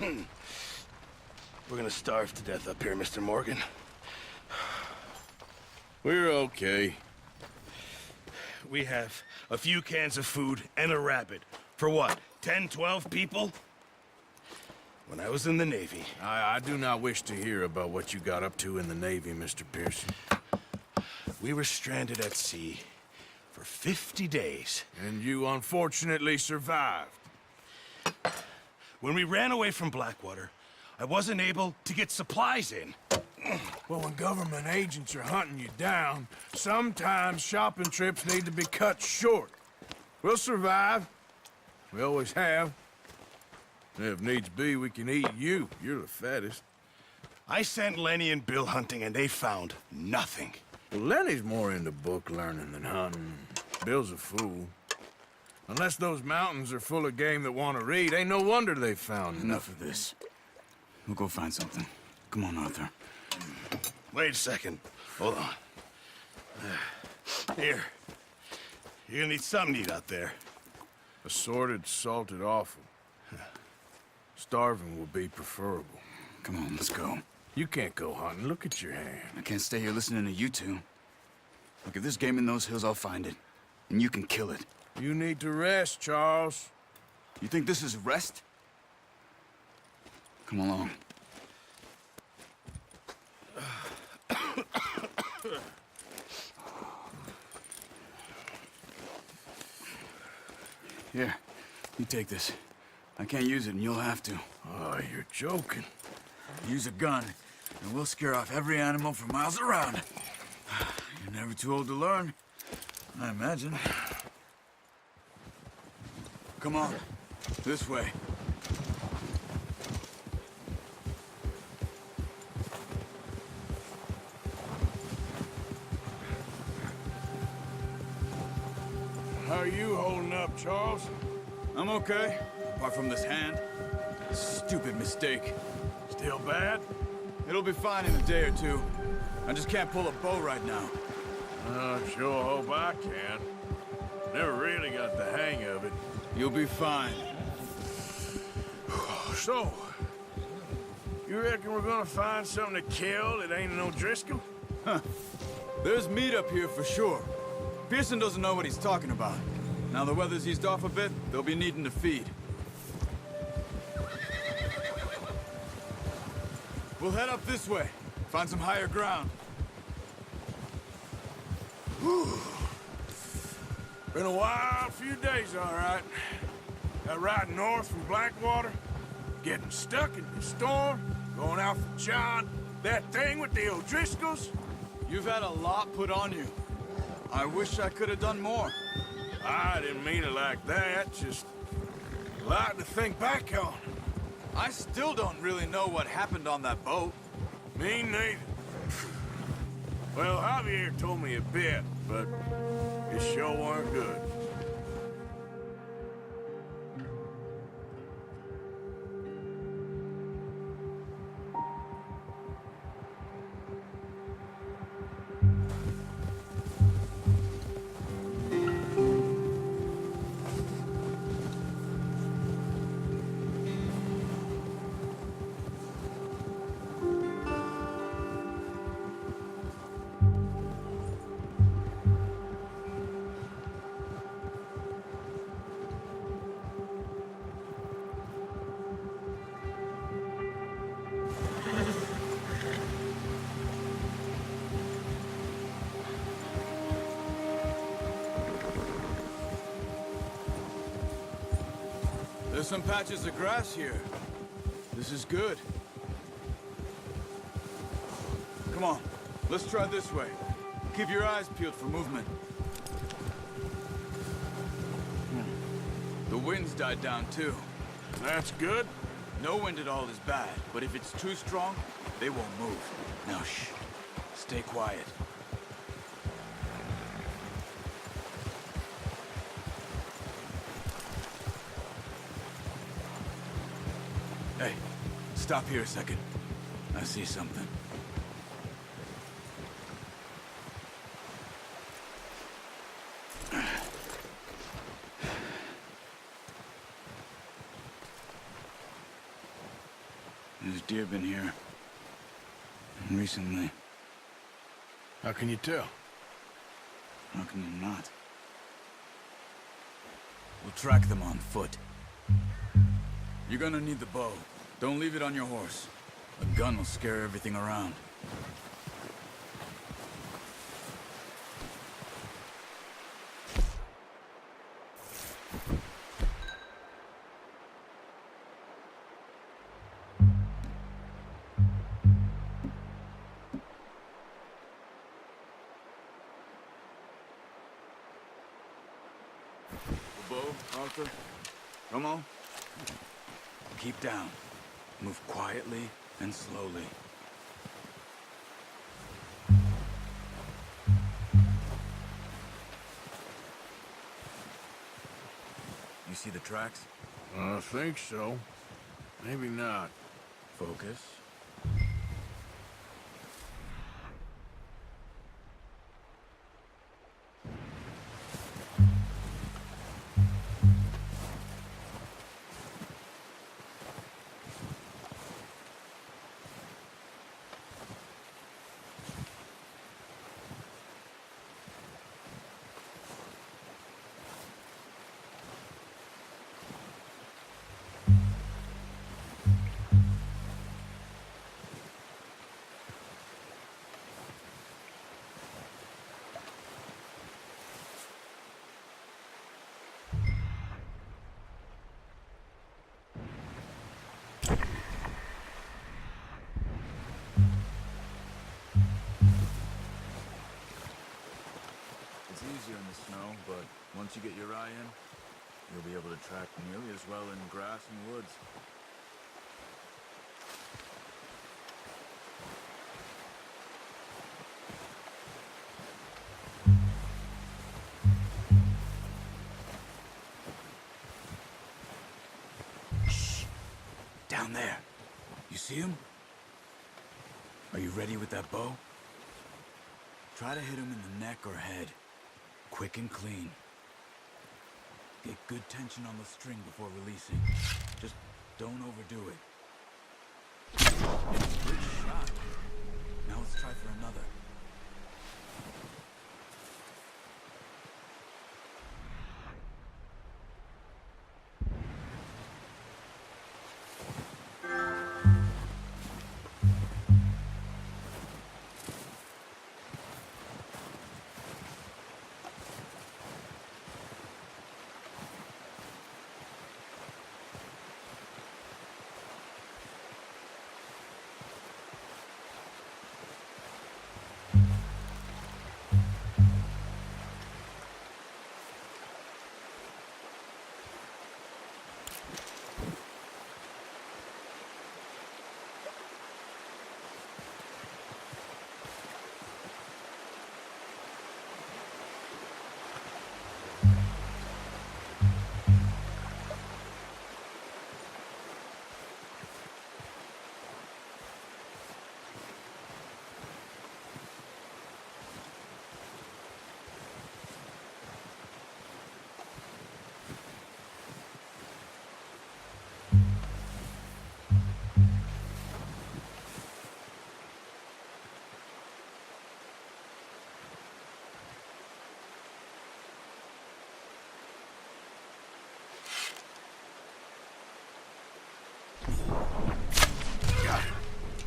We're gonna starve to death up here, Mr. Morgan. We're okay. We have a few cans of food and a rabbit. For what, 10, 12 people? When I was in the Navy... I do not wish to hear about what you got up to in the Navy, Mr. Pearson. We were stranded at sea for 50 days. And you unfortunately survived. When we ran away from Blackwater, I wasn't able to get supplies in. Well, when government agents are hunting you down, sometimes shopping trips need to be cut short. We'll survive. We always have. If needs be, we can eat you. You're the fattest. I sent Lenny and Bill hunting, and they found nothing. Well, Lenny's more into book learning than hunting. Bill's a fool. Unless those mountains are full of game that want to read, ain't no wonder they found Enough of this. We'll go find something. Come on, Arthur. Wait a second. Hold on. Here. You're gonna need something to eat out there. Assorted, salted offal. Starving will be preferable. Come on, let's go. You can't go hunting. Look at your hand. I can't stay here listening to you two. Look, if there's game in those hills, I'll find it. And you can kill it. You need to rest, Charles. You think this is rest? Come along. Here, you take this. I can't use it, and you'll have to. Oh, you're joking. Use a gun, and we'll scare off every animal for miles around. You're never too old to learn, I imagine. Come on, this way. How are you holding up, Charles? I'm okay, apart from this hand. Stupid mistake. Still bad? It'll be fine in a day or two. I just can't pull a bow right now. I sure hope I can. Never really got the hang of it. You'll be fine. So, you reckon we're gonna find something to kill that ain't no Driscoll? Huh. There's meat up here for sure. Pearson doesn't know what he's talking about. Now the weather's eased off a bit, they'll be needing to feed. We'll head up this way. Find some higher ground. Whew. Been a wild few days, all right. That ride north from Blackwater, getting stuck in the storm, going out for John, that thing with the O'Driscolls. You've had a lot put on you. I wish I could have done more. I didn't mean it like that, just a lot to think back on. I still don't really know what happened on that boat. Me neither. Well, Javier told me a bit, but it sure weren't good. There's some patches of grass here. This is good. Come on, let's try this way. Keep your eyes peeled for movement. The wind's died down too. That's good. No wind at all is bad, but if it's too strong, they won't move. Now shh, stay quiet. Hey, stop here a second. I see something. deer been here. Recently. How can you tell? How can you not? We'll track them on foot. You're gonna need the bow. Don't leave it on your horse. A gun will scare everything around. The bow, Arthur. Come on. Keep down. Move quietly and slowly. You see the tracks? I think so. Maybe not. Focus. It's easier in the snow, but once you get your eye in, you'll be able to track nearly as well in grass and woods. Shh! Down there. You see him? Are you ready with that bow? Try to hit him in the neck or head. Quick and clean. Get good tension on the string before releasing. Just don't overdo it. Good shot. Now let's try for another.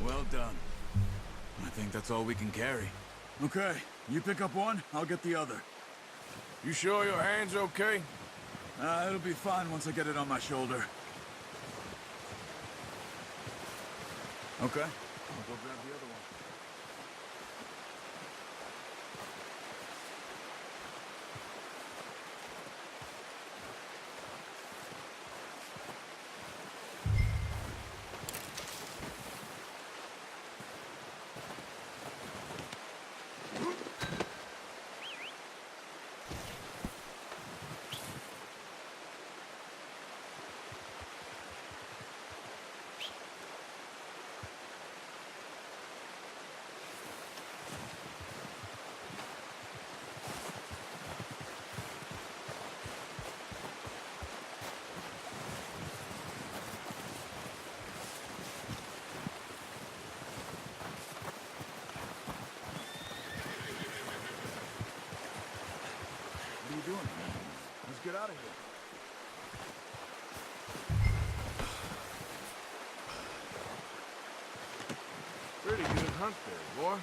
Well done. I think that's all we can carry. Okay, you pick up one, I'll get the other. You sure your hand's okay? It'll be fine once I get it on my shoulder. Okay, I'll go grab the other one. you doing? Let's get out of here. Pretty good hunt there, boy.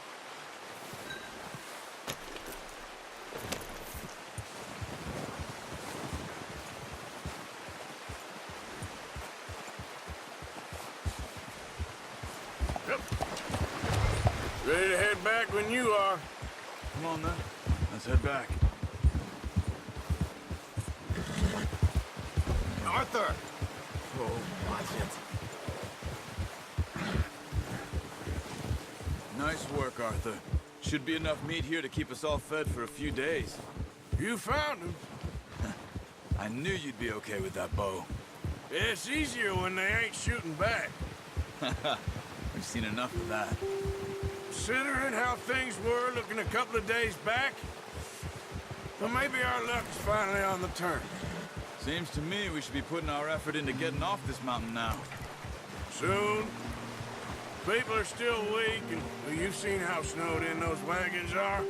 Yep. Ready to head back when you are. Come on, then. Let's head back. Arthur! Oh, watch it. Nice work, Arthur. Should be enough meat here to keep us all fed for a few days. You found him. I knew you'd be okay with that bow. It's easier when they ain't shooting back. We've seen enough of that. Considering how things were looking a couple of days back, well, maybe our luck's finally on the turn. Seems to me we should be putting our effort into getting off this mountain now. Soon. People are still weak, and well, you've seen how snowed in those wagons are.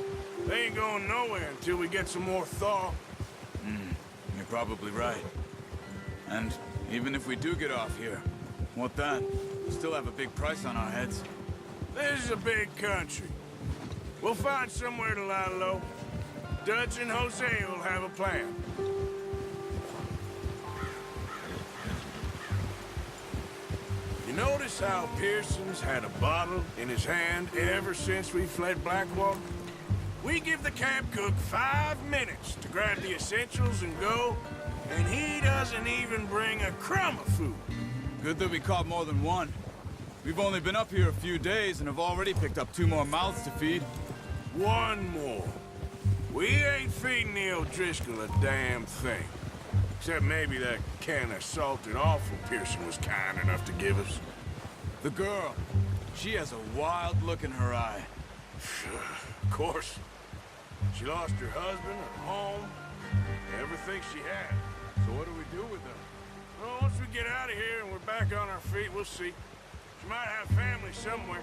They ain't going nowhere until we get some more thaw. You're probably right. And even if we do get off here, what then? We still have a big price on our heads. This is a big country. We'll find somewhere to lie low. Dutch and Jose will have a plan. You notice how Pearson's had a bottle in his hand ever since we fled Blackwater? We give the camp cook 5 minutes to grab the essentials and go, and he doesn't even bring a crumb of food. Good that we caught more than one. We've only been up here a few days and have already picked up 2 more mouths to feed. One more. We ain't feeding the O'Driscoll a damn thing. Except maybe that can of salted offal Pearson was kind enough to give us. The girl, she has a wild look in her eye. Of course. She lost her husband, her home, everything she had. So what do we do with her? Well, once we get out of here and we're back on our feet, we'll see. She might have family somewhere.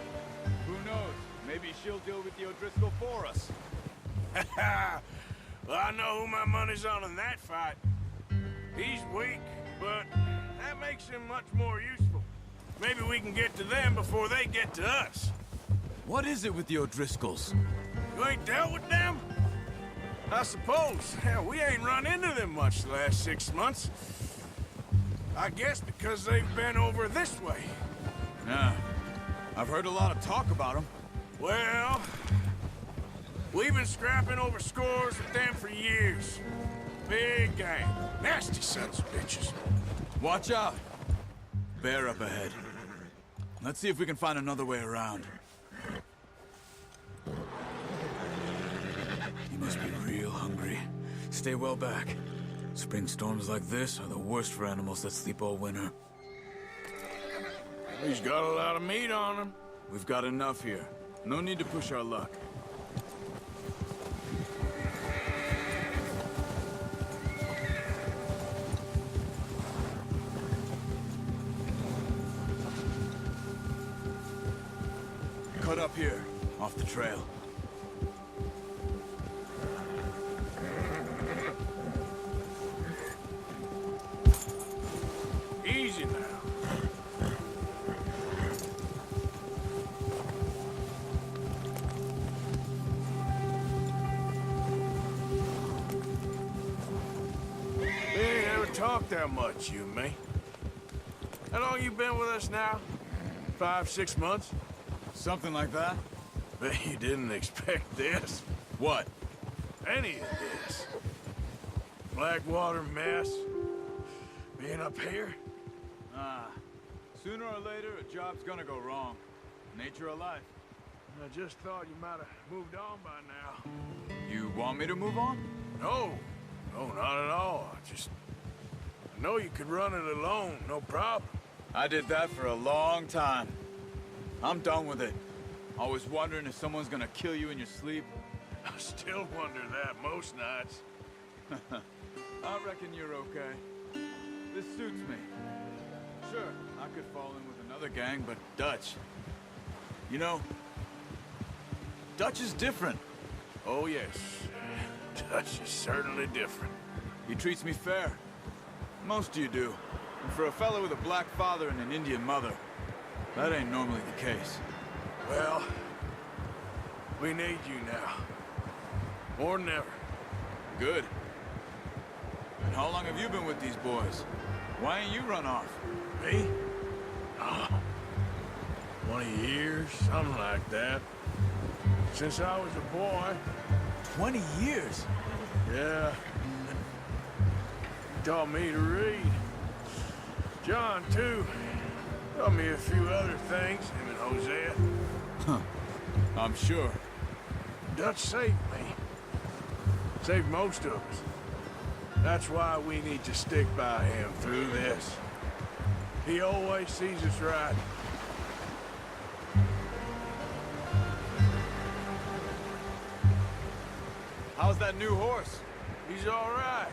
Who knows? Maybe she'll deal with the O'Driscoll for us. Well, I know who my money's on in that fight. He's weak, but that makes him much more useful. Maybe we can get to them before they get to us. What is it with the O'Driscolls? You ain't dealt with them? I suppose. Hell, we ain't run into them much the last 6 months. I guess because they've been over this way. Yeah, I've heard a lot of talk about them. Well, we've been scrapping over scores with them for years. Big gang. Nasty sons of bitches. Watch out! Bear up ahead. Let's see if we can find another way around. He must be real hungry. Stay well back. Spring storms like this are the worst for animals that sleep all winter. He's got a lot of meat on him. We've got enough here. No need to push our luck. Cut up here, off the trail. Easy now. We ain't ever talked that much, you and me. How long you been with us now? 5, 6 months? Something like that? Bet you didn't expect this. What? Any of this. Blackwater mess. Being up here. Sooner or later, a job's gonna go wrong. Nature of life. I just thought you might have moved on by now. You want me to move on? No. No, not at all. I know you could run it alone, no problem. I did that for a long time. I'm done with it. Always wondering if someone's gonna kill you in your sleep. I still wonder that most nights. I reckon you're okay. This suits me. Sure, I could fall in with another gang, but Dutch... You know, Dutch is different. Oh, yes. Dutch is certainly different. He treats me fair. Most of you do. And for a fellow with a black father and an Indian mother, that ain't normally the case. Well, we need you now. More than ever. Good. And how long have you been with these boys? Why ain't you run off? Me? Oh, 20 years, something like that. Since I was a boy. 20 years? Yeah. He taught me to read. John, too. Taught me a few other things, him and Hosea. Huh. I'm sure. Dutch saved me. Saved most of us. That's why we need to stick by him through this. He always sees us right. How's that new horse? He's all right.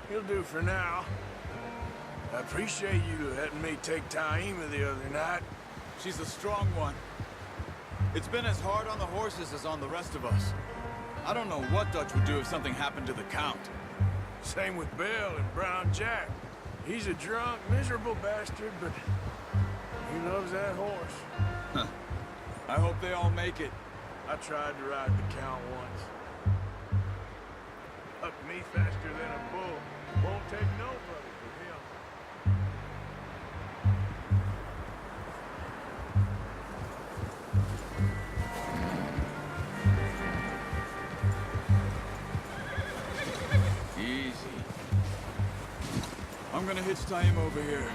He'll do for now. I appreciate you letting me take Taima the other night. She's a strong one. It's been as hard on the horses as on the rest of us. I don't know what Dutch would do if something happened to the Count. Same with Bill and Brown Jack. He's a drunk, miserable bastard, but he loves that horse. Huh. I hope they all make it. I tried to ride the Count once. Hucked me faster than a bull. Won't take nobody but him. Easy. I'm gonna hitch Taima over here.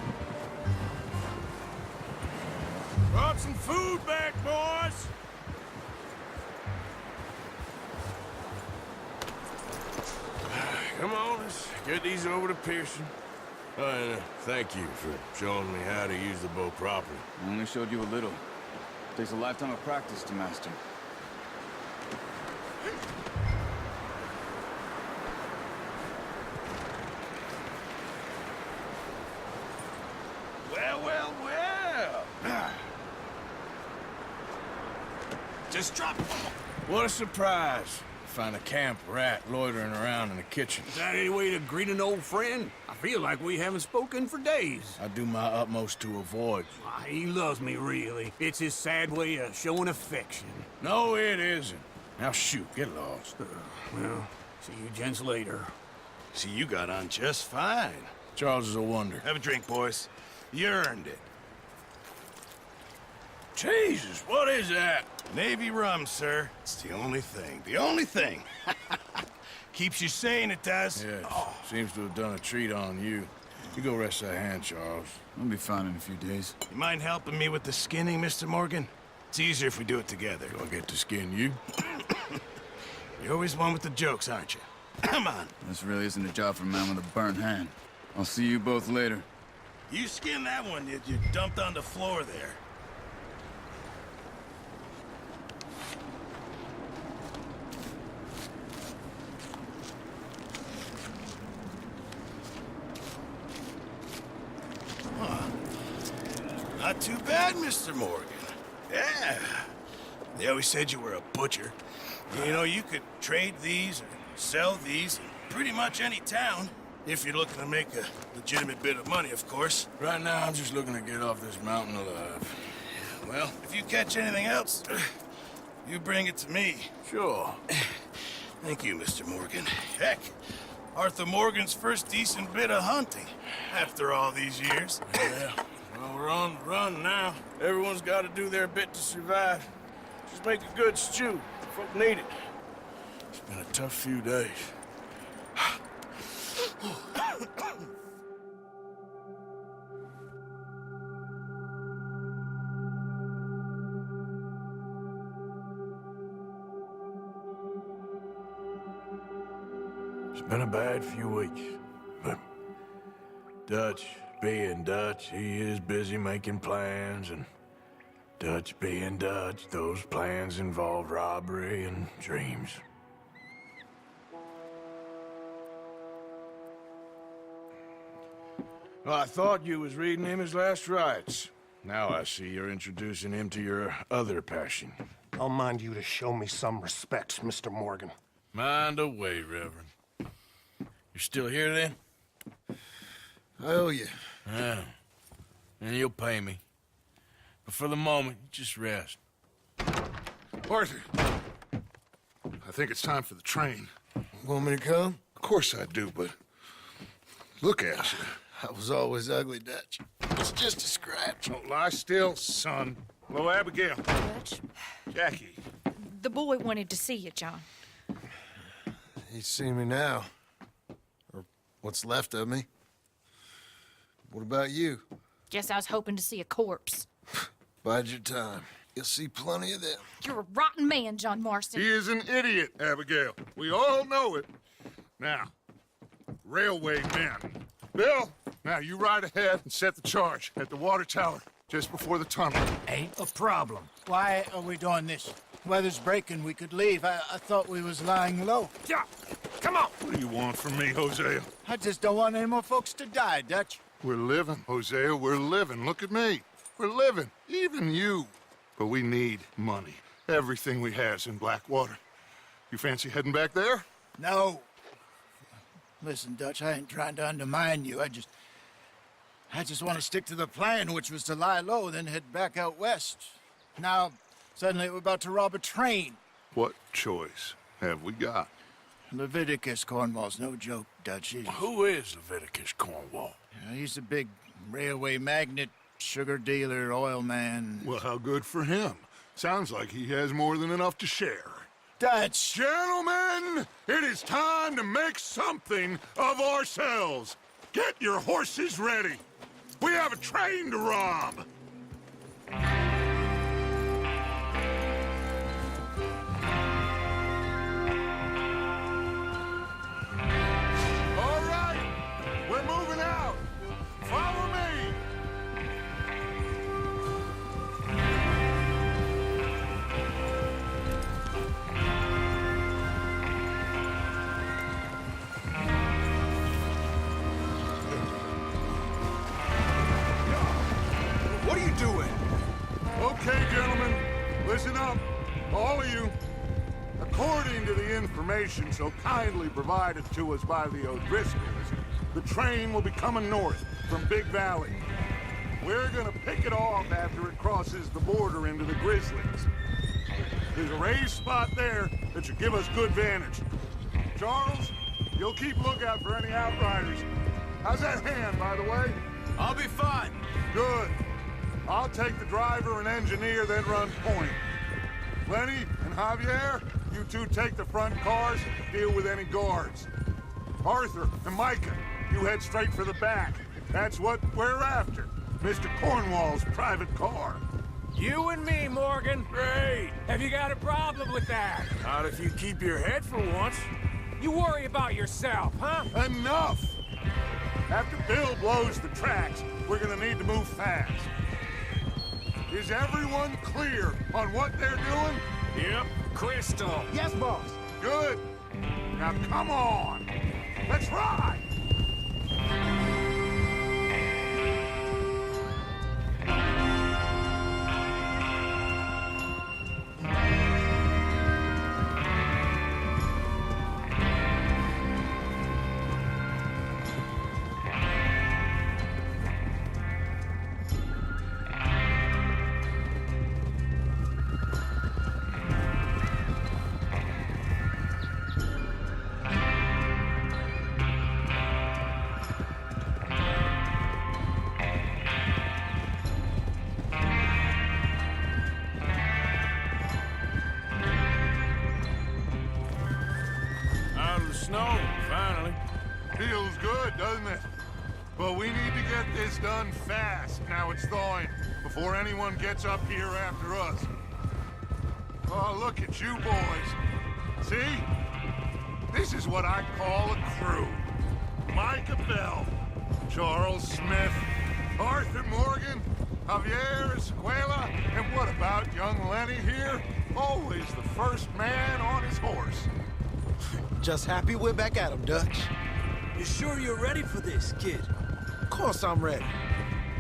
Brought some food back, boys! Come on, let's get these over to Pearson. And thank you for showing me how to use the bow properly. I only showed you a little. Takes a lifetime of practice to master. Well, well, well. Just drop. What a surprise. Find a camp rat loitering around in the kitchen. Is that any way to greet an old friend? I feel like we haven't spoken for days. I do my utmost to avoid you. Ah, he loves me, really. It's his sad way of showing affection. No, it isn't. Now shoot, get lost. Well, see you gents later. See, you got on just fine. Charles is a wonder. Have a drink, boys. You earned it. Jesus, what is that? Navy rum, sir. It's the only thing. The only thing. Keeps you sane, it does. Yes, seems to have done a treat on you. You go rest that hand, Charles. I'll be fine in a few days. You mind helping me with the skinning, Mr. Morgan? It's easier if we do it together. Do I get to skin you? You're always one with the jokes, aren't you? Come on. This really isn't a job for a man with a burnt hand. I'll see you both later. You skinned that one you dumped on the floor there. Not too bad, Mr. Morgan. Yeah. They always said you were a butcher. You know, you could trade these or sell these in pretty much any town. If you're looking to make a legitimate bit of money, of course. Right now, I'm just looking to get off this mountain alive. Well, if you catch anything else, you bring it to me. Sure. Thank you, Mr. Morgan. Heck, Arthur Morgan's first decent bit of hunting after all these years. Yeah. Well, we're on the run now. Everyone's got to do their bit to survive. Just make a good stew. Folk need it. It's been a tough few days. It's been a bad few weeks, but Dutch being Dutch, he is busy making plans, and Dutch being Dutch, those plans involve robbery and dreams. Well, I thought you was reading him his last rites. Now I see you're introducing him to your other passion. I'll mind you to show me some respect, Mr. Morgan. Mind away, Reverend. You're still here, then? I owe you. Yeah. And you'll pay me. But for the moment, just rest. Arthur, I think it's time for the train. Want me to come? Of course I do, but look at you. I was always ugly, Dutch. It's just a scratch. Don't lie still, son. Hello, Abigail. Dutch, Jackie. the boy wanted to see you, John. He's seen me now. Or what's left of me. What about you? Guess I was hoping to see a corpse. Bide your time. You'll see plenty of them. You're a rotten man, John Marston. He is an idiot, Abigail. We all know it. Now, railway men. Bill, now you ride ahead and set the charge at the water tower just before the tunnel. Ain't a problem. Why are we doing this? Weather's breaking. We could leave. I thought we was lying low. Yeah, come on. What do you want from me, Hosea? I just don't want any more folks to die, Dutch. We're living, Hosea. We're living. Look at me. We're living. Even you. But we need money. Everything we has in Blackwater. You fancy heading back there? No. Listen, Dutch, I ain't trying to undermine you. I just want to stick to the plan, which was to lie low, then head back out west. Now, suddenly we're about to rob a train. What choice have we got? Leviticus Cornwall's no joke, Dutch. Who is Leviticus Cornwall? He's a big railway magnate, sugar dealer, oil man. Well, how good for him. Sounds like he has more than enough to share. Dutch! Gentlemen, it is time to make something of ourselves. Get your horses ready. We have a train to rob. All right, we're moving out. Follow me. What are you doing? Okay, gentlemen, listen up, all of you. According to the information so kindly provided to us by the O'Driscolls, the train will be coming north from Big Valley. We're gonna pick it off after it crosses the border into the Grizzlies. There's a raised spot there that should give us good vantage. Charles, you'll keep lookout for any outriders. How's that hand, by the way? I'll be fine. Good. I'll take the driver and engineer, then run point. Lenny and Javier, you two take the front cars and deal with any guards. Arthur and Micah, you head straight for the back. That's what we're after. Mr. Cornwall's private car. You and me, Morgan. Great. Have you got a problem with that? Not if you keep your head for once. You worry about yourself, huh? Enough! After Bill blows the tracks, we're gonna need to move fast. Is everyone clear on what they're doing? Yep. Crystal. Yes, boss. Good. Now come on. Let's ride! Out of the snow, finally. Feels good, doesn't it? But we need to get this done fast, now it's thawing, before anyone gets up here after us. Oh, look at you boys. See? This is what I call a crew. Micah Bell, Charles Smith, Arthur Morgan, Javier Escuela, and what about young Lenny here? Always the first man on his horse. Just happy we're back at 'em, Dutch. You sure you're ready for this, kid? Of course I'm ready.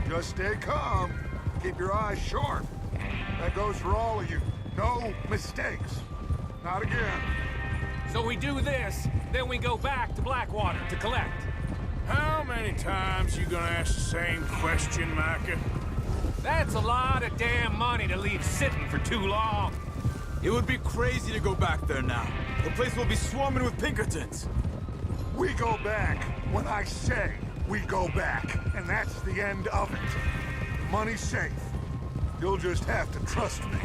Just stay calm. Keep your eyes sharp. That goes for all of you. No mistakes. Not again. So we do this, then we go back to Blackwater to collect. How many times you gonna ask the same question, Micah? That's a lot of damn money to leave sitting for too long. It would be crazy to go back there now. The place will be swarming with Pinkertons. We go back when I say we go back, and that's the end of it. Money's safe. You'll just have to trust me.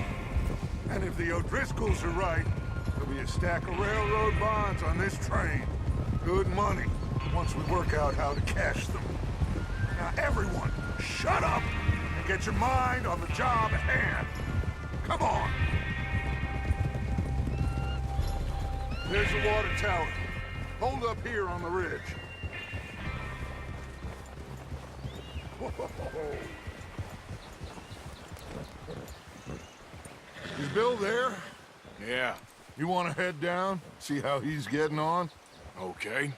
And if the O'Driscolls are right, there'll be a stack of railroad bonds on this train. Good money, once we work out how to cash them. Now everyone, shut up and get your mind on the job at hand. Come on. There's the water tower. Hold up here on the ridge. Whoa. Is Bill there? Yeah, You want to head down, see how he's getting on? okay.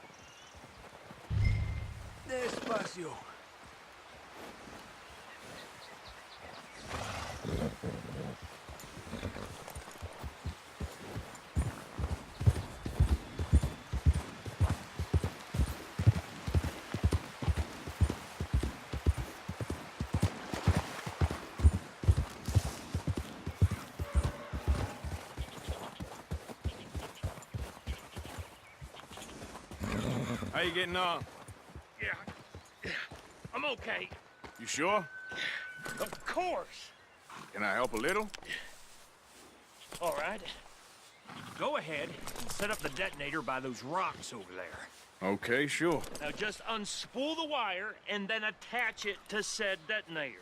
Despacio. How you getting on? Yeah, I'm okay. You sure? Of course. Can I help a little? All right. Go ahead and set up the detonator by those rocks over there. Okay, sure. Now just unspool the wire and then attach it to said detonator.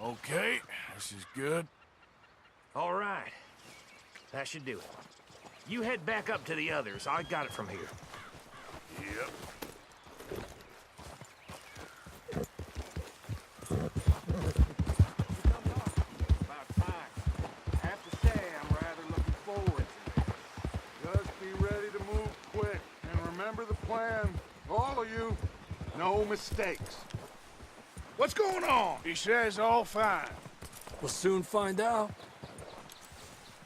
Okay, this is good. All right. That should do it. You head back up to the others. I got it from here. Yep. About time. I have to say, I'm rather looking forward to this. Just be ready to move quick. And remember the plan. All of you, no mistakes. What's going on? He says all fine. We'll soon find out.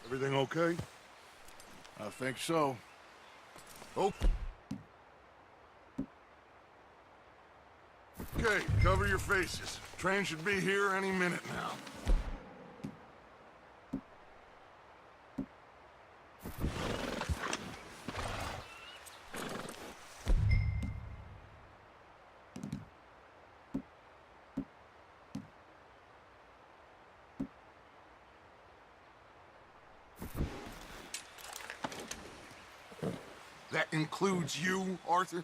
Everything okay? I think so. Oh. Okay, cover your faces. Train should be here any minute now. That includes you, Arthur?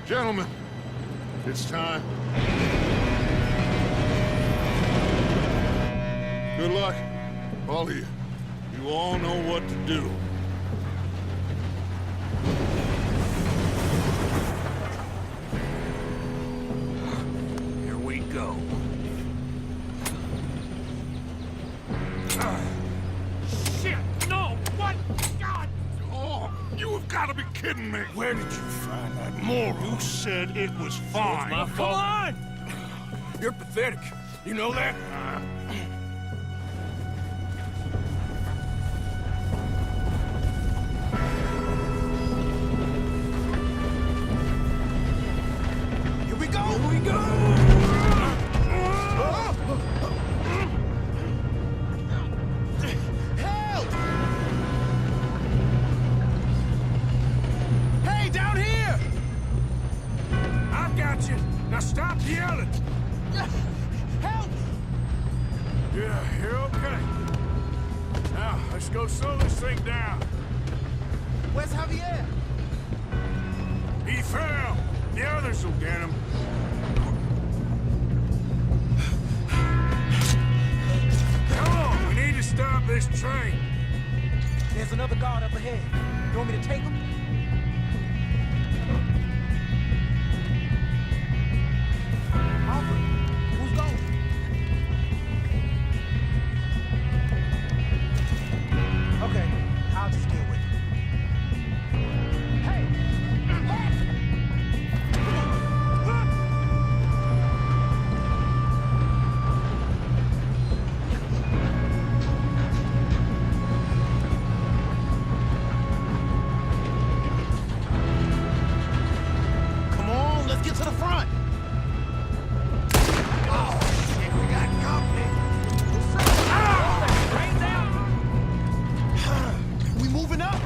Gentlemen, it's time. Good luck, all of you. You all know what to do. Here we go. Shit! No! What? God! Oh, you have got to be kidding me. Where did you find that moral? Who said it was fine? My fault. Come on! You're pathetic. You know that? Here we go! Here we go! Help! go slow this thing down. Where's Javier? He fell. The others will get him. Come on, we need to stop this train. There's another guard up ahead. You want me to take him? Alfred, who's going? Okay, I'll just deal with it. Hey! Come on, let's get to the front. Oh, shit, we got company. Rain's out. We moving up?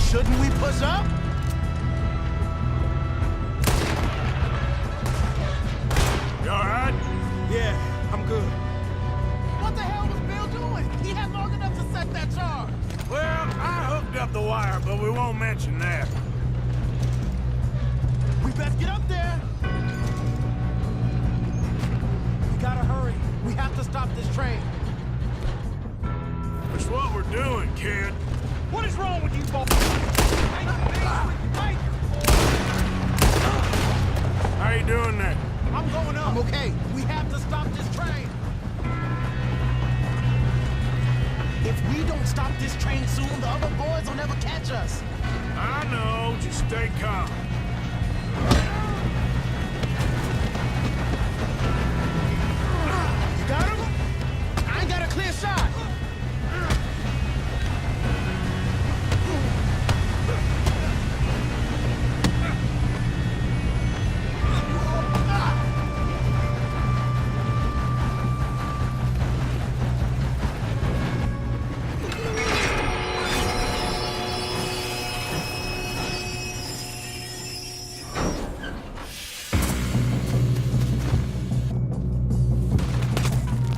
Shouldn't we push up? You all right? Yeah, I'm good. What the hell was Bill doing? He had long enough to set that charge. Well, I hooked up the wire, but we won't mention that. We best get up there. We gotta hurry. We have to stop this train. That's what we're doing, kid. What is wrong with you, both? How you doing there? I'm going up. I'm okay. We have to stop this train. If we don't stop this train soon, the other boys will never catch us. I know, just stay calm. You got him? I ain't got a clear shot.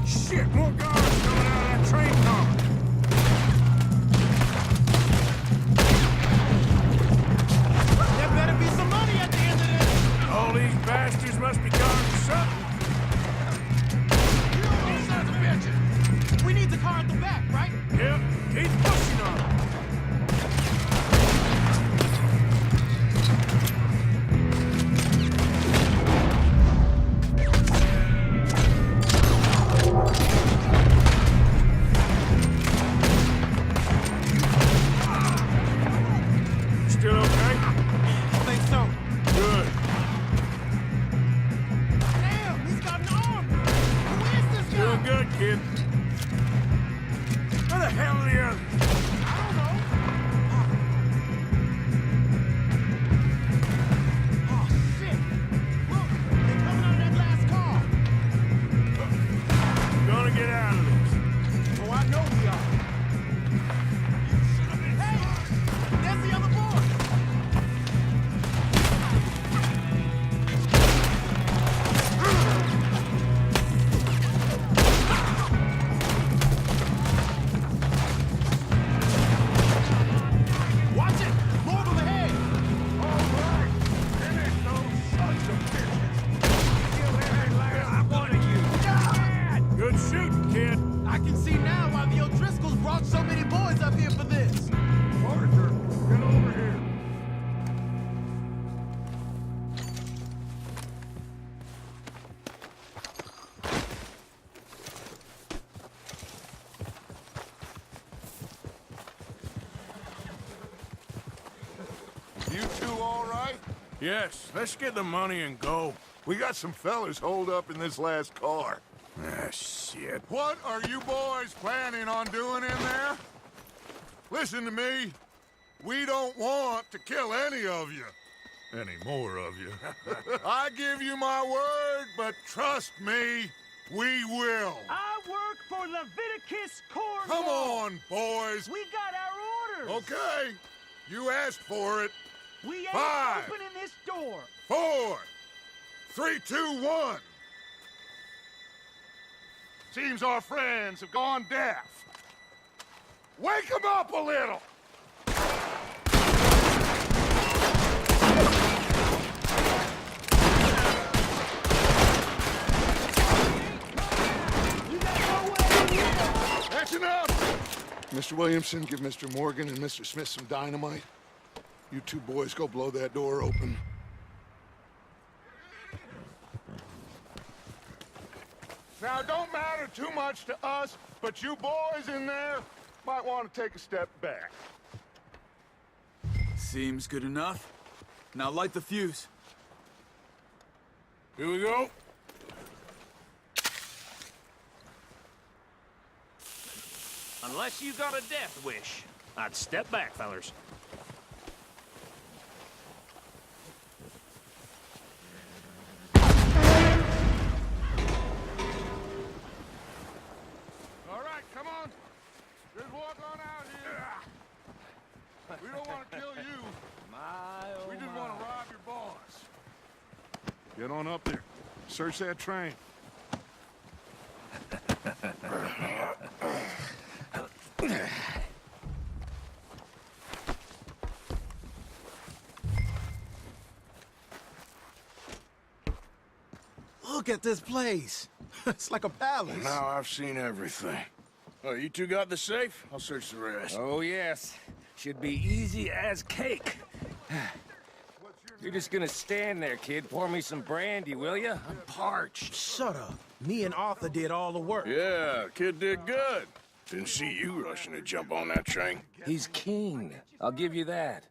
Shit, more guards coming out of that train car. There better be some money at the end of this. All these bastards must be guarding something. You sons of bitches. We need the car at the back, right? Yep, keep pushing on 'em. Still okay? I think so. Good. Damn, he's got an arm. Who is this guy? Doing good, kid. Where the hell are the others? I don't know. Oh, shit. Look, they're coming out of that last car. Gonna get out of this. Oh, I know we are. Hey, there's the other boy. Watch it! More of them ahead! All right. Finish those sons of bitches. Kill every last one of you. Good shooting, kid. I can see now why the O'Driscolls brought so many boys up here for this. Arthur, get over here. You two all right? Yes, let's get the money and go. We got some fellas holed up in this last car. Ah, shit. What are you boys planning on doing in there? Listen to me. We don't want to kill any of you. Any more of you. I give you my word, but trust me, we will. I work for Leviticus Cornwall. Come on, boys. We got our orders. Okay. You asked for it. We ain't 5, opening this door. 4, 3, 2, 1. Seems our friends have gone deaf. Wake them up a little! That's enough! Mr. Williamson, give Mr. Morgan and Mr. Smith some dynamite. You two boys go blow that door open. Now, it don't matter too much to us, but you boys in there might want to take a step back. Seems good enough. Now light the fuse. Here we go. Unless you got a death wish, I'd step back, fellers. All right, come on. Just walk on out here. We don't want to kill you. We just want to rob your boss. Get on up there. Search that train. Look at this place. It's like a palace. Now I've seen everything. Oh, you two got the safe? I'll search the rest. Oh, yes. Should be easy as cake. You're just gonna stand there, kid. Pour me some brandy, will you? I'm parched. Shut up. Me and Arthur did all the work. Yeah, kid did good. Didn't see you rushing to jump on that train. He's keen. I'll give you that.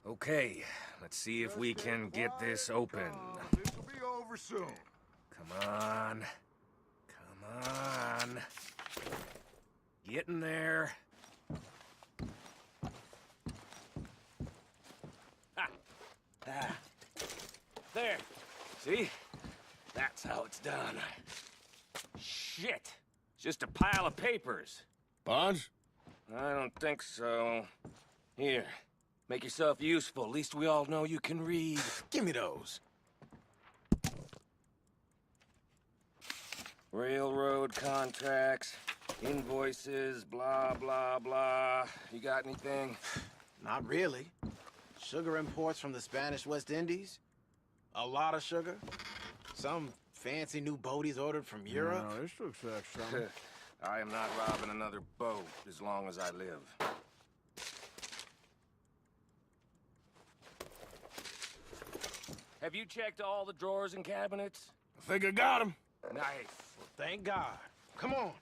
Okay, let's see if we can get this open. This'll be over soon. Come on. Come on. Get in there. Ah. There. See? That's how it's done. Shit. It's just a pile of papers. Bonds? I don't think so. Here. Make yourself useful. At least we all know you can read. Give me those. Railroad contracts, invoices, blah, blah, blah. You got anything? Not really. Sugar imports from the Spanish West Indies. A lot of sugar. Some fancy new boat he's ordered from Europe. No, this looks like something. I am not robbing another boat as long as I live. Have you checked all the drawers and cabinets? I think I got him. Nice. Thank God. Come on.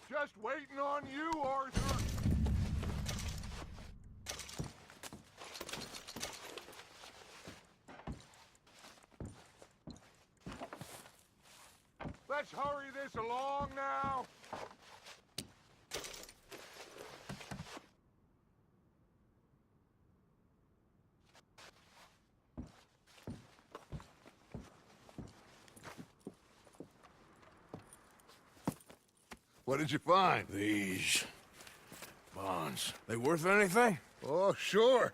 Just waiting on you, Arthur. Let's hurry this along now. What did you find? These bonds. They worth anything? Oh, sure.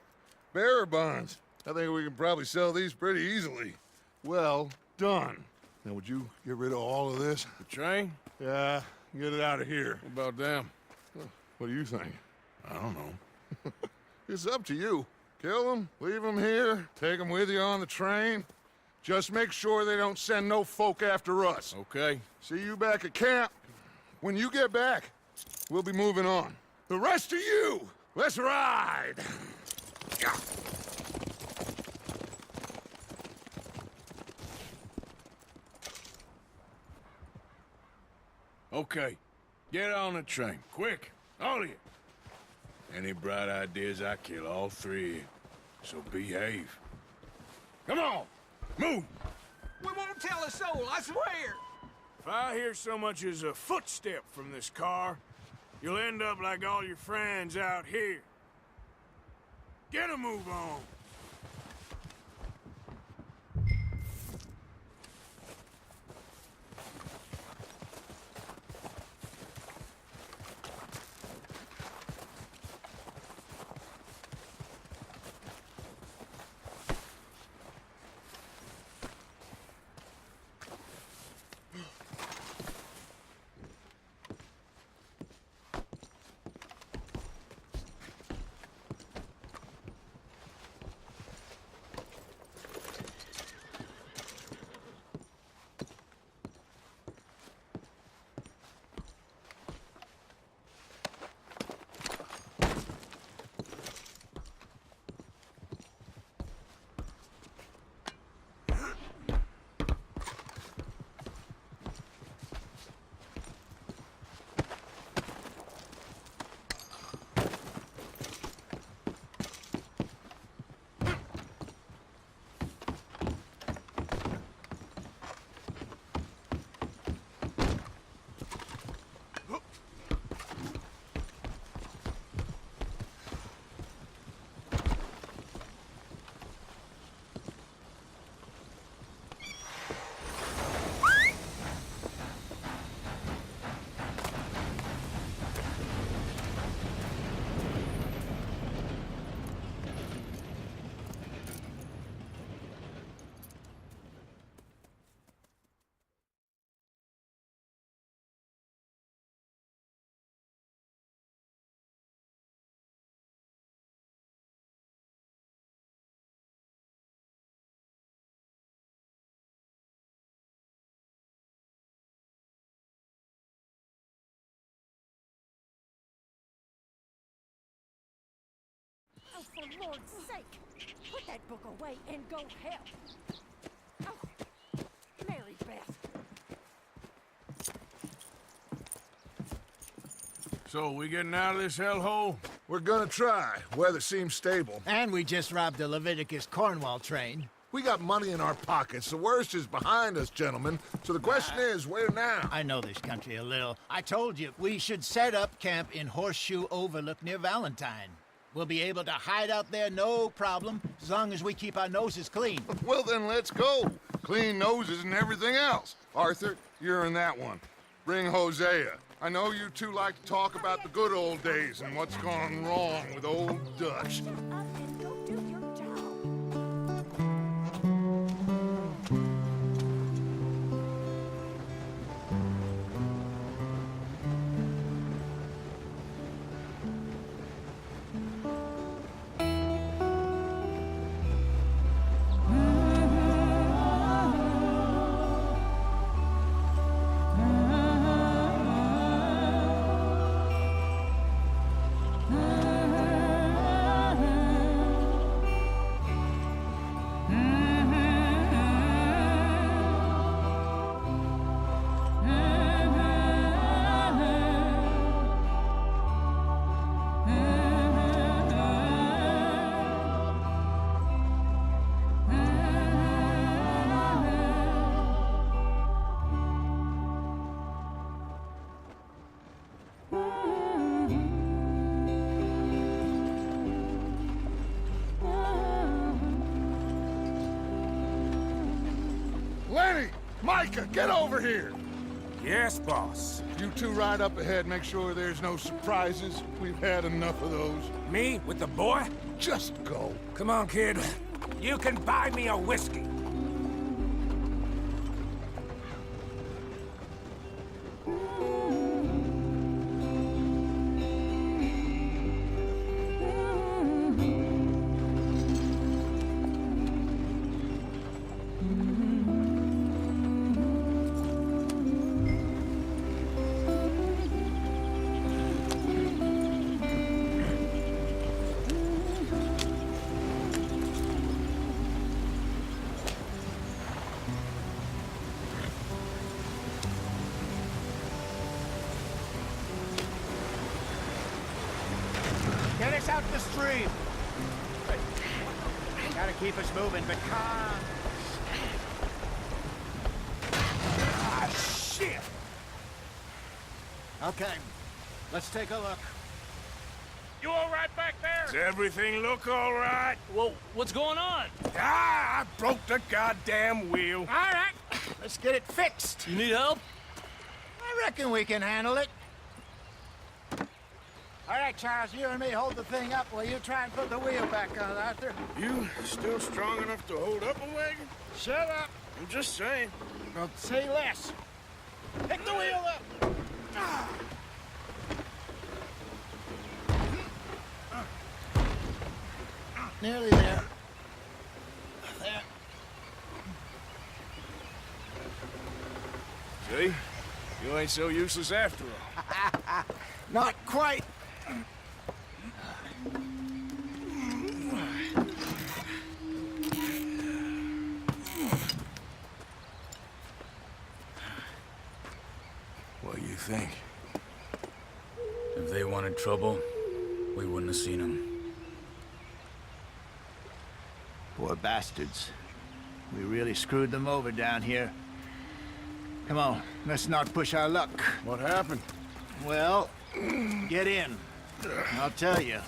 Bearer bonds. I think we can probably sell these pretty easily. Well done. Now, would you get rid of all of this? The train? Yeah, get it out of here. What about them? What do you think? I don't know. It's up to you. Kill them, leave them here, take them with you on the train. Just make sure they don't send no folk after us. Okay. See you back at camp. When you get back, we'll be moving on. The rest of you, let's ride! Okay. Get on the train. Quick. All of you. Any bright ideas, I kill all three of you. So behave. Come on. Move. We won't tell a soul, I swear. If I hear so much as a footstep from this car, you'll end up like all your friends out here. Get a move on. Oh, for Lord's sake! Put that book away and go help! Oh, Mary Beth. So, we getting out of this hellhole? We're gonna try. Weather seems stable. And we just robbed the Leviticus Cornwall train. We got money in our pockets. The worst is behind us, gentlemen. So the question is, where now? I know this country a little. I told you, we should set up camp in Horseshoe Overlook near Valentine. We'll be able to hide out there no problem, as long as we keep our noses clean. Well, then let's go. Clean noses and everything else. Arthur, you're in that one. Bring Hosea. I know you two like to talk about the good old days and what's gone wrong with old Dutch. Shut up and go do your job. Lenny! Micah, get over here! Yes, boss. You two ride up ahead, make sure there's no surprises. We've had enough of those. Me with the boy? Just go. Come on, kid. You can buy me a whiskey. Get us out the stream. Gotta keep us moving, but calm. Ah, shit! Okay, let's take a look. You all right back there? Does everything look all right? Well, what's going on? Ah, I broke the goddamn wheel. All right, let's get it fixed. You need help? I reckon we can handle it. All right, Charles, you and me hold the thing up while you try and put the wheel back on, Arthur. You still strong enough to hold up a wagon? Shut up. I'm just saying. Well, say less. Pick the wheel up. Ah. Nearly there. There. See? You ain't so useless after all. Not quite. What do you think? If they wanted trouble, we wouldn't have seen them. Poor bastards. We really screwed them over down here. Come on, let's not push our luck. What happened? Well, get in. I'll tell you.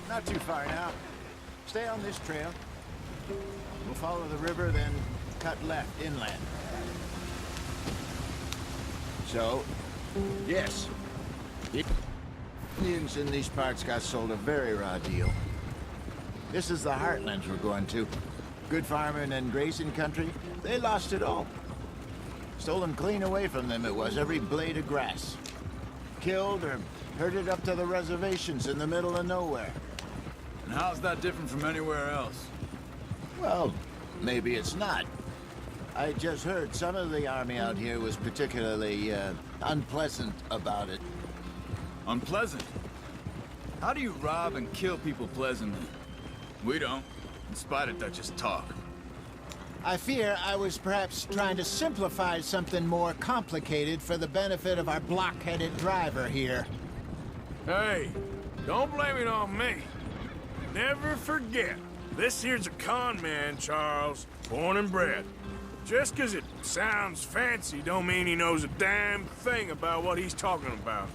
Not too far now. Stay on this trail. We'll follow the river, then cut left inland. So, yes. Indians in these parts got sold a very raw deal. This is the heartlands we're going to. Good farming and grazing country, they lost it all. Stolen clean away from them it was, every blade of grass. Killed or herded up to the reservations in the middle of nowhere. And how's that different from anywhere else? Well, maybe it's not. I just heard some of the army out here was particularly, unpleasant about it. Unpleasant? How do you rob and kill people pleasantly? We don't, in spite of Dutch's talk. I fear I was perhaps trying to simplify something more complicated for the benefit of our block-headed driver here. Hey, don't blame it on me. Never forget, this here's a con man, Charles, born and bred. Just 'cause it sounds fancy don't mean he knows a damn thing about what he's talking about.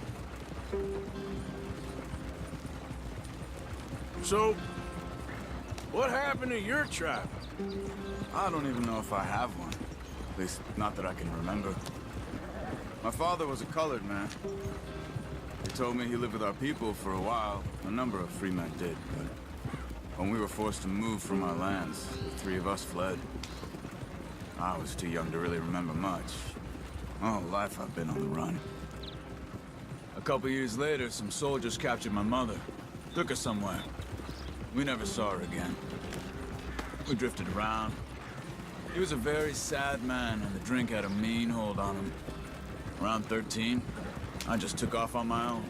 So, what happened to your tribe? I don't even know if I have one. At least, not that I can remember. My father was a colored man. He told me he lived with our people for a while. A number of free men did, but when we were forced to move from our lands, the three of us fled. I was too young to really remember much. All life I've been on the run. A couple years later, some soldiers captured my mother. Took her somewhere. We never saw her again. We drifted around. He was a very sad man, and the drink had a mean hold on him. Around 13, I just took off on my own.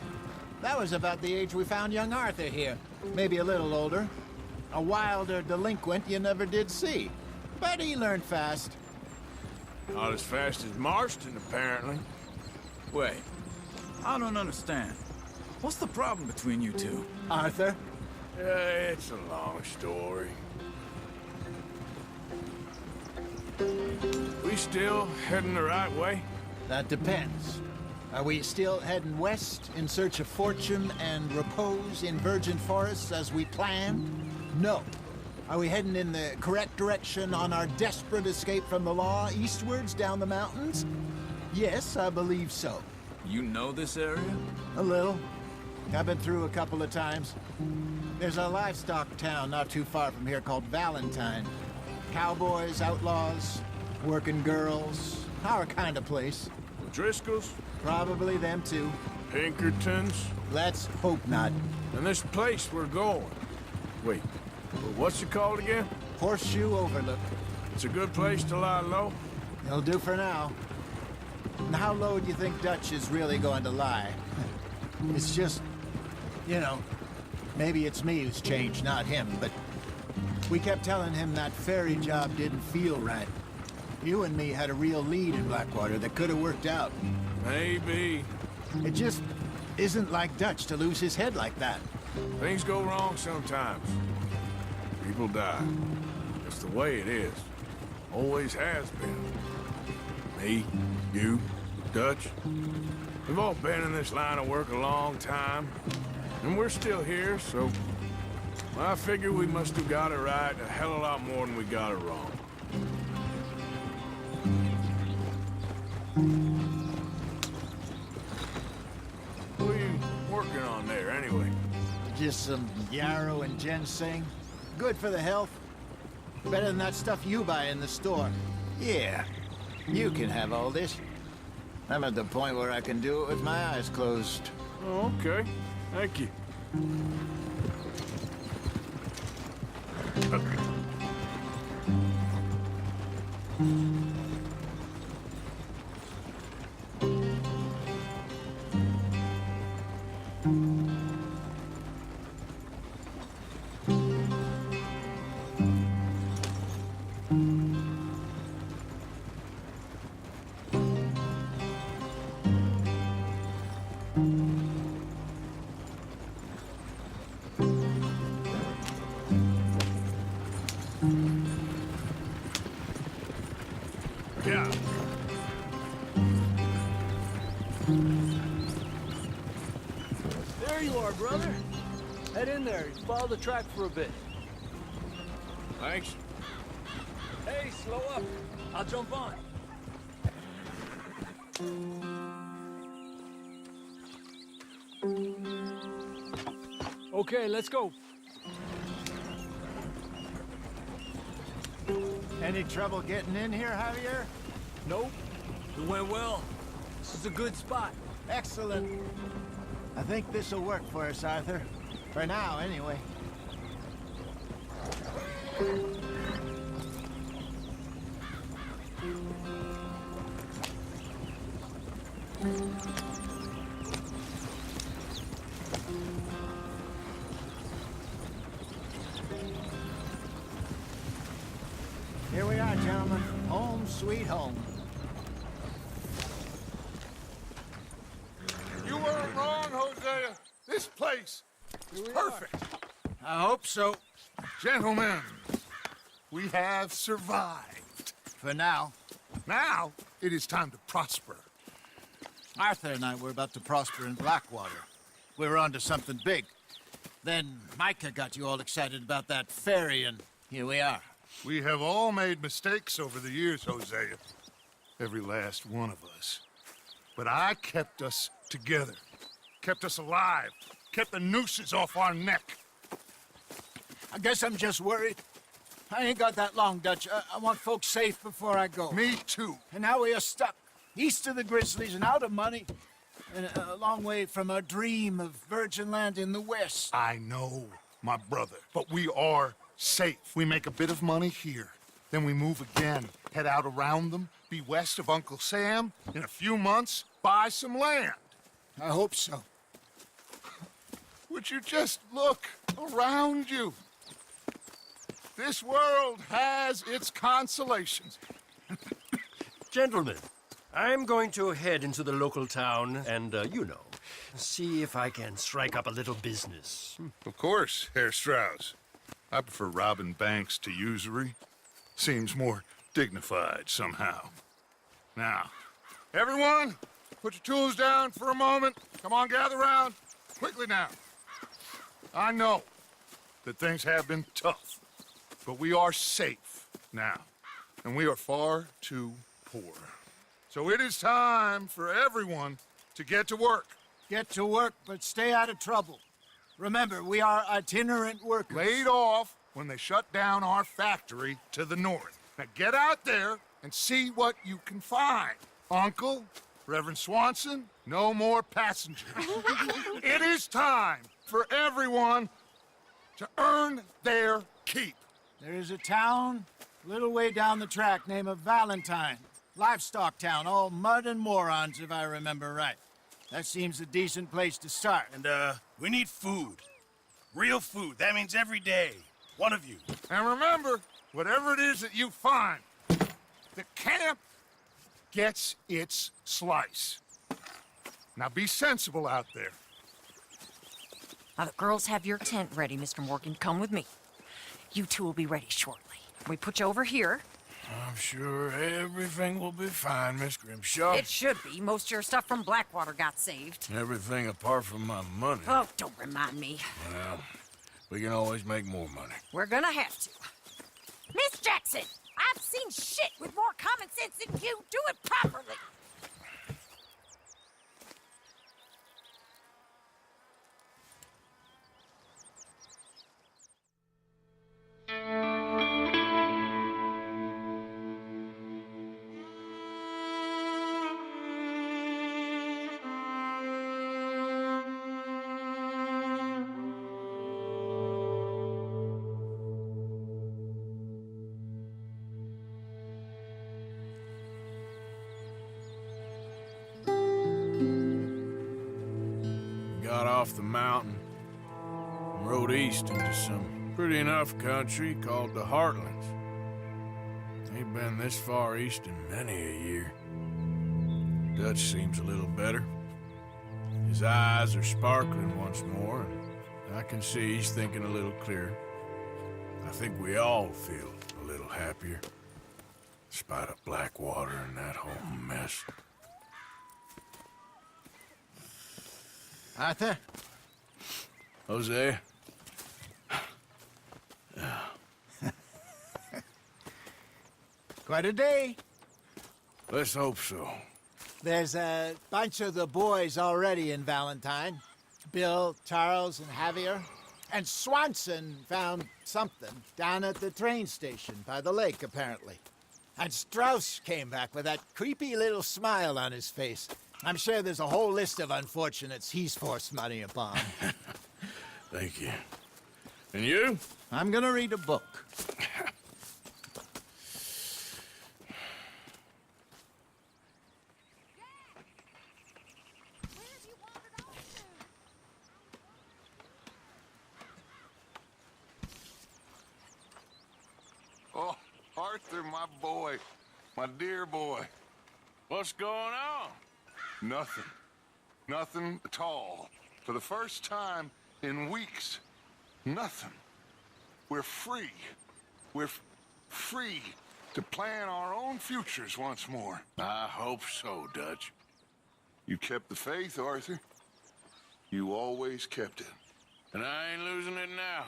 That was about the age we found young Arthur here. Maybe a little older. A wilder delinquent you never did see. But he learned fast. Not as fast as Marston, apparently. Wait, I don't understand. What's the problem between you two? Arthur? It's a long story. We still heading the right way? That depends. Are we still heading west in search of fortune and repose in virgin forests as we planned? No. Are we heading in the correct direction on our desperate escape from the law eastwards down the mountains? Yes, I believe so. You know this area? A little. I've been through a couple of times. There's a livestock town not too far from here called Valentine. Cowboys, outlaws, working girls, our kind of place. Driscoll's? Probably them too. Pinkertons? Let's hope not. And this place we're going. Wait, what's it called again? Horseshoe Overlook. It's a good place to lie low? It'll do for now. And how low do you think Dutch is really going to lie? It's just, you know, maybe it's me who's changed, not him, but we kept telling him that ferry job didn't feel right. You and me had a real lead in Blackwater that could have worked out. Maybe. It just isn't like Dutch to lose his head like that. Things go wrong sometimes. People die. the way it is. Always has been. Me, you, Dutch. We've all been in this line of work a long time. And we're still here, so... I figure we must have got it right a hell of a lot more than we got it wrong. What are you working on there, anyway? Just some yarrow and ginseng. Good for the health. Better than that stuff you buy in the store. Yeah, you can have all this. I'm at the point where I can do it with my eyes closed. Oh, okay. Thank you. Yeah. There you are, brother. Head in there. Follow the track for a bit. Thanks. Hey, slow up. I'll jump on. Okay, let's go. Any trouble getting in here, Javier? Nope. It went well. This is a good spot. Excellent. I think this'll work for us, Arthur. For now, anyway. Here we are, gentlemen. Home sweet home. You weren't wrong, Hosea. This place is perfect. I hope so. Gentlemen, we have survived. For now. Now, it is time to prosper. Arthur and I were about to prosper in Blackwater. We were onto something big. Then Micah got you all excited about that ferry, and here we are. We have all made mistakes over the years, Hosea. Every last one of us. But I kept us together. Kept us alive. Kept the nooses off our neck. I guess I'm just worried. I ain't got that long, Dutch. I want folks safe before I go. Me too. And now we are stuck. East of the Grizzlies and out of money. And a long way from our dream of virgin land in the west. I know, my brother. But we are safe. We make a bit of money here. Then we move again. Head out around them. Be west of Uncle Sam. In a few months, buy some land. I hope so. Would you just look around you? This world has its consolations. Gentlemen, I'm going to head into the local town and, see if I can strike up a little business. Of course, Herr Strauss. I prefer robbing banks to usury. Seems more dignified somehow. Now, everyone, put your tools down for a moment. Come on, gather round. Quickly now. I know that things have been tough, but we are safe now, and we are far too poor. So it is time for everyone to get to work. Get to work, but stay out of trouble. Remember, we are itinerant workers. Laid off when they shut down our factory to the north. Now get out there and see what you can find. Uncle, Reverend Swanson, no more passengers. It is time for everyone to earn their keep. There is a town a little way down the track named Valentine. Livestock town, all mud and morons, if I remember right. That seems a decent place to start. And, we need food. Real food. That means every day. One of you. And remember, whatever it is that you find, the camp gets its slice. Now be sensible out there. Now, the girls have your tent ready, Mr. Morgan. Come with me. You two will be ready shortly. We put you over here. I'm sure everything will be fine, Miss Grimshaw. It should be. Most of your stuff from Blackwater got saved. Everything apart from my money. Oh, don't remind me. Well, we can always make more money. We're gonna have to. Miss Jackson, I've seen shit with more common sense than you. Do it properly. Got off the mountain and rode east into some pretty enough country called the Heartlands. Ain't been this far east in many a year. Dutch seems a little better. His eyes are sparkling once more, and I can see he's thinking a little clearer. I think we all feel a little happier, in spite of Blackwater and that whole mess. Arthur? Jose? Quite a day. Let's hope so. There's a bunch of the boys already in Valentine. Bill, Charles, and Javier. And Swanson found something down at the train station by the lake, apparently. And Strauss came back with that creepy little smile on his face. I'm sure there's a whole list of unfortunates he's forced money upon. Thank you. And you? I'm gonna read a book. Oh, Arthur, my boy. My dear boy. What's going on? Nothing. Nothing at all. For the first time in weeks, nothing. We're free. We're free to plan our own futures once more. I hope so, Dutch. You kept the faith, Arthur. You always kept it. And I ain't losing it now.